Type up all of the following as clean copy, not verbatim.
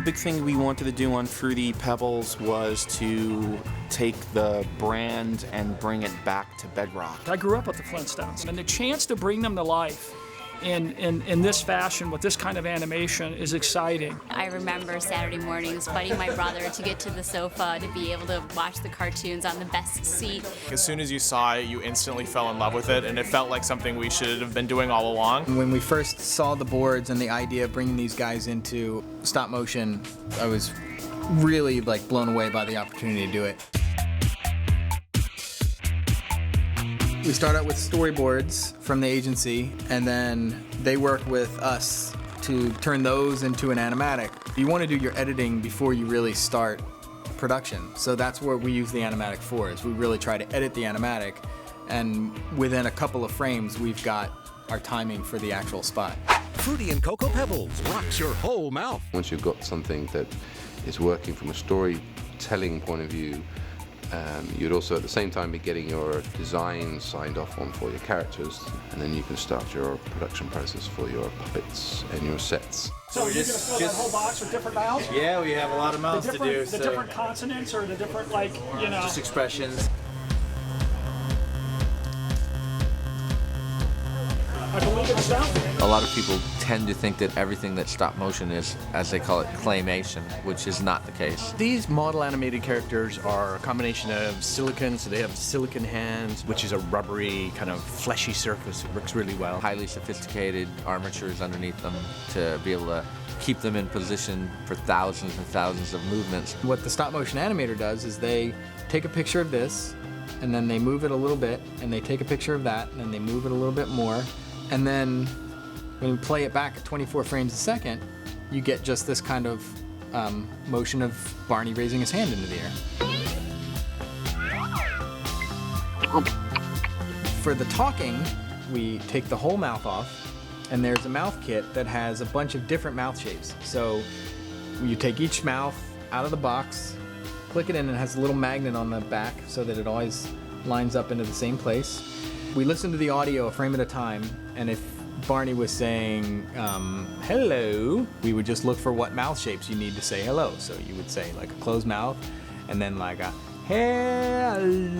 big thing we wanted to do on Fruity Pebbles was to take the brand and bring it back to BedRock. I grew up with the Flintstones, and the chance to bring them to life in this fashion with this kind of animation is exciting. I remember Saturday mornings fighting my brother to get to the sofa to be able to watch the cartoons on the best seat. As soon as you saw it, you instantly fell in love with it, and it felt like something we should have been doing all along. When we first saw the boards and the idea of bringing these guys into stop motion, I was really blown away by the opportunity to do it. We start out with storyboards from the agency, and then they work with us to turn those into an animatic. You want to do your editing before you really start production. So that's what we use the animatic for, is we really try to edit the animatic, and within a couple of frames, we've got our timing for the actual spot. Fruity and Cocoa Pebbles rocks your whole mouth. Once you've got something that is working from a storytelling point of view, you'd also at the same time be getting your design signed off on for your characters, and then you can start your production process for your puppets and your sets. So you're going to fill that whole box with different mouths? Yeah, we have a lot of mouths to do. The different consonants or the different, just expressions. I believe it's done. A lot of people tend to think that everything that stop motion is, as they call it, claymation, which is not the case. These model animated characters are a combination of silicon, so they have silicon hands, which is a rubbery, kind of fleshy surface. It works really well. Highly sophisticated armatures underneath them to be able to keep them in position for thousands and thousands of movements. What the stop motion animator does is they take a picture of this, and then they move it a little bit, and they take a picture of that, and then they move it a little bit more. And then when you play it back at 24 frames a second, you get just this kind of motion of Barney raising his hand into the air. For the talking, we take the whole mouth off, and there's a mouth kit that has a bunch of different mouth shapes. So you take each mouth out of the box, click it in, and it has a little magnet on the back so that it always lines up into the same place. We listen to the audio a frame at a time, and if Barney was saying hello, we would just look for what mouth shapes you need to say hello. So you would say like a closed mouth, and then like a hello.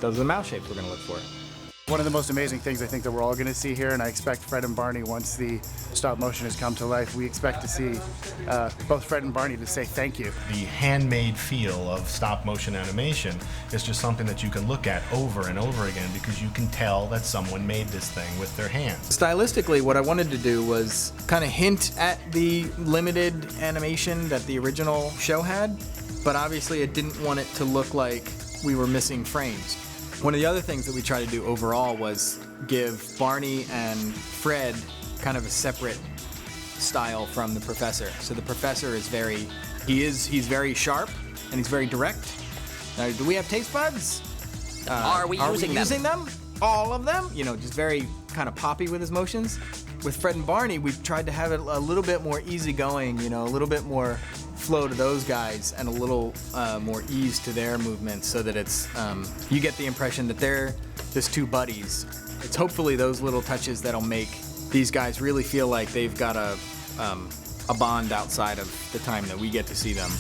Those are the mouth shapes we're gonna look for. One of the most amazing things I think that we're all going to see here, and I expect Fred and Barney, once the stop motion has come to life, we expect to see both Fred and Barney to say thank you. The handmade feel of stop motion animation is just something that you can look at over and over again because you can tell that someone made this thing with their hands. Stylistically, what I wanted to do was kind of hint at the limited animation that the original show had, but obviously I didn't want it to look like we were missing frames. One of the other things that we tried to do overall was give Barney and Fred kind of a separate style from the Professor. So the Professor is he's very sharp and he's very direct. Now, do we have taste buds? Are we using them? All of them? Just very kind of poppy with his motions. With Fred and Barney, we've tried to have it a little bit more easygoing, a little bit more flow to those guys and a little more ease to their movements, so that it's you get the impression that they're just two buddies. It's hopefully those little touches that'll make these guys really feel like they've got a bond outside of the time that we get to see them.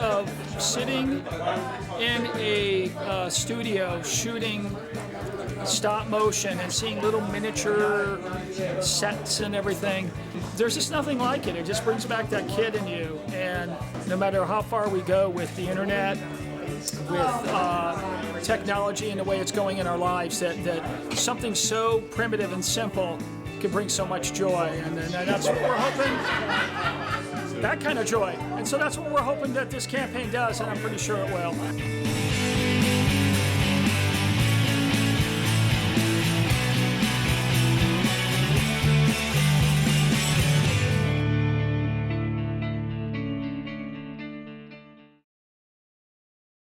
Of sitting in a studio shooting stop motion and seeing little miniature sets and everything, there's just nothing like it. It just brings back that kid in you, and no matter how far we go with the internet, with technology and the way it's going in our lives, that something so primitive and simple can bring so much joy, and that's what we're hoping. That kind of joy. And so that's what we're hoping that this campaign does, and I'm pretty sure it will.